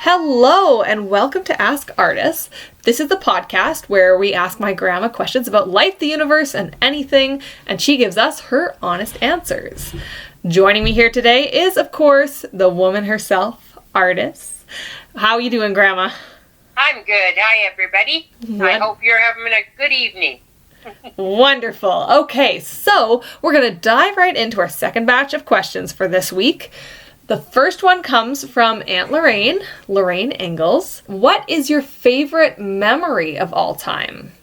Hello and welcome to Ask Ardyce. This is the podcast where we ask my grandma questions about life, the universe, and anything, and she gives us her honest answers. Joining me here today is, of course, the woman herself, Ardyce. How are you doing, Grandma? I'm good. Hi, everybody. I hope you're having a good evening. Wonderful. Okay, so we're going to dive right into our second batch of questions for this week. The first one comes from Aunt Lorraine Ingalls. What is your favorite memory of all time?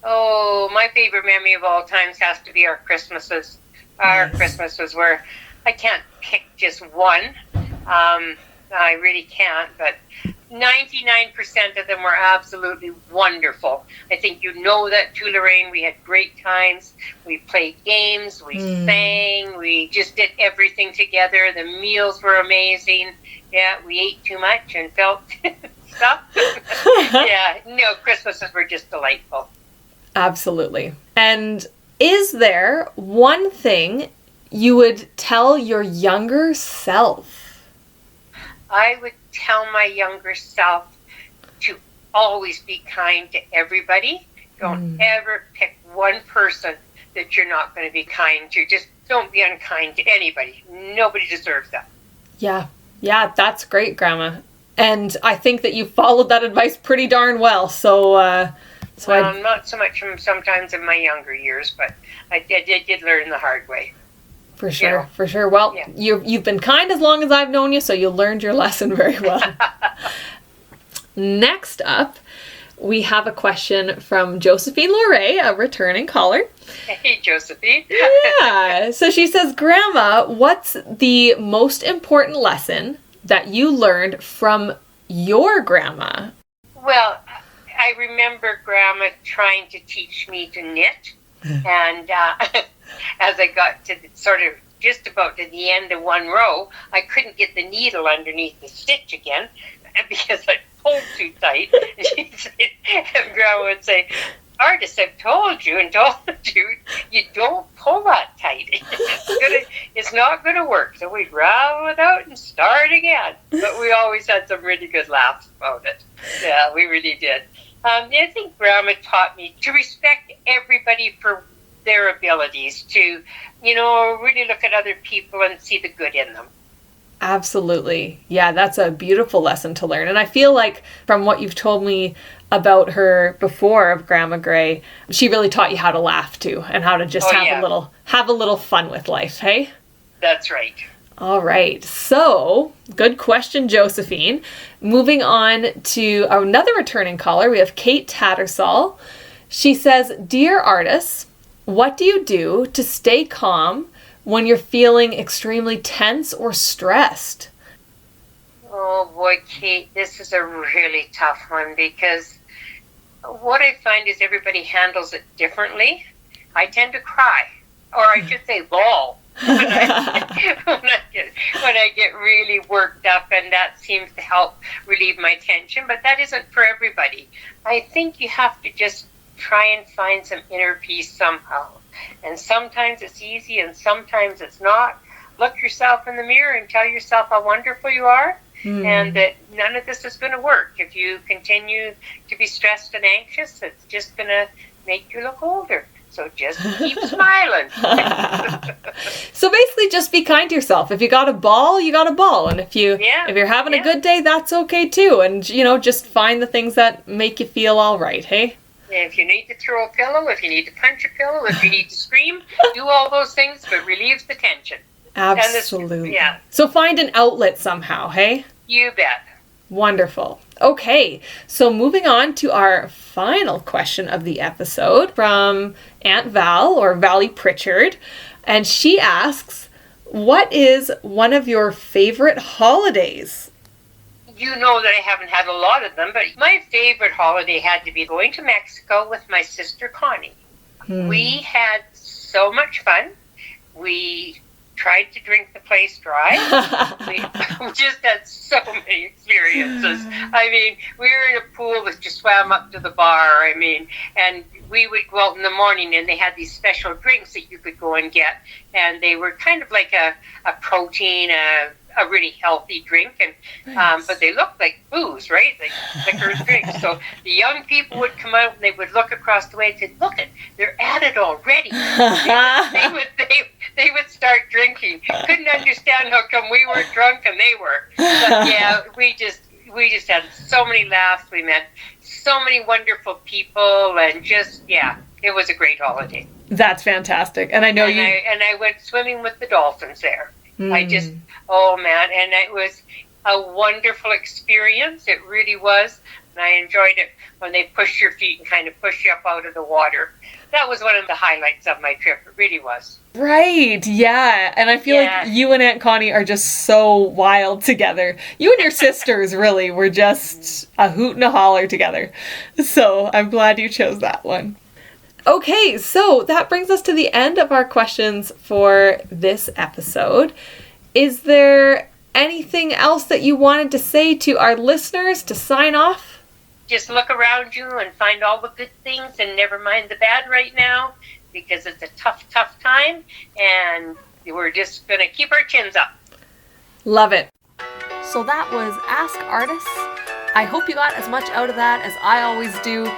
Oh, my favorite memory of all times has to be our Christmases. Our Christmases where I can't pick just one. I really can't, but 99% of them were absolutely wonderful. I think you know that too, Lorraine. We had great times. We played games. We sang. We just did everything together. The meals were amazing. Yeah, we ate too much and felt stuff. Christmases were just delightful. Absolutely. And is there one thing you would tell your younger self? I would tell my younger self to always be kind to everybody. Don't ever pick one person that you're not going to be kind to. Just don't be unkind to anybody. Nobody deserves that. Yeah, that's great, Grandma. And I think that you followed that advice pretty darn well. Not so much from sometimes in my younger years, but I did learn the hard way. For sure. Well, you've been kind as long as I've known you, so you learned your lesson very well. Next up, we have a question from Josephine Lo Re, a returning caller. Hey, Josephine. Yeah. So she says, Grandma, what's the most important lesson that you learned from your grandma? Well, I remember Grandma trying to teach me to knit. And as I got to just about to the end of one row, I couldn't get the needle underneath the stitch again because I pulled too tight. And Grandma would say, Ardyce, I've told you, you don't pull that tight. It's not going to work. So we'd rattle it out and start again. But we always had some really good laughs about it. Yeah, we really did. I think Grandma taught me to respect everybody for their abilities, to, really look at other people and see the good in them. Absolutely. Yeah, that's a beautiful lesson to learn. And I feel like from what you've told me about her before of Grandma Gray, she really taught you how to laugh too and how to just have a little fun with life, hey? That's right. All right. So, good question, Josephine. Moving on to another returning caller, we have Kate Tattersall. She says, Dear Ardyce, what do you do to stay calm when you're feeling extremely tense or stressed? Oh boy, Kate, this is a really tough one because what I find is everybody handles it differently. I tend to cry, or I should say bawl. when I get really worked up, and that seems to help relieve my tension, but that isn't for everybody. I think you have to just try and find some inner peace somehow, and sometimes it's easy and sometimes it's not. Look yourself in the mirror and tell yourself how wonderful you are, and that none of this is going to work. If you continue to be stressed and anxious, it's just going to make you look older. So just keep smiling. So basically just be kind to yourself. If you got a ball, you got a ball. And if you're having a good day, that's okay too. And, just find the things that make you feel all right, hey? If you need to throw a pillow, if you need to punch a pillow, if you need to scream, do all those things, but relieves the tension. Absolutely. So find an outlet somehow, hey? You bet. Wonderful. Okay, so moving on to our final question of the episode from Aunt Val, or Vally Pritchard. And she asks, what is one of your favorite holidays? You know that I haven't had a lot of them, but my favorite holiday had to be going to Mexico with my sister Connie. We had so much fun. We tried to drink the place dry. We just had so many experiences. I mean, we were in a pool that just swam up to the bar. And we would go out in the morning, and they had these special drinks that you could go and get. And they were kind of like a protein, a really healthy drink, and but they looked like booze, right? Like liquor drinks. So the young people would come out and they would look across the way and say, "Look, they're at it already." They would start drinking. Couldn't understand how come we were drunk and they were. But yeah, we just had so many laughs. We met so many wonderful people, and just it was a great holiday. That's fantastic. And I know I went swimming with the dolphins there. Oh man, and it was a wonderful experience. It really was. And I enjoyed it when they push your feet and kind of push you up out of the water. That was one of the highlights of my trip. It really was. Right, yeah. And I feel like you and Aunt Connie are just so wild together. You and your sisters really were just a hoot and a holler together. So I'm glad you chose that one. Okay, so that brings us to the end of our questions for this episode. Is there anything else that you wanted to say to our listeners to sign off? Just look around you and find all the good things and never mind the bad right now, because it's a tough, tough time, and we're just going to keep our chins up. Love it. So that was Ask Ardyce. I hope you got as much out of that as I always do.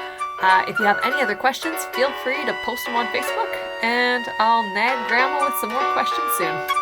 If you have any other questions, feel free to post them on Facebook, and I'll nag Grandma with some more questions soon.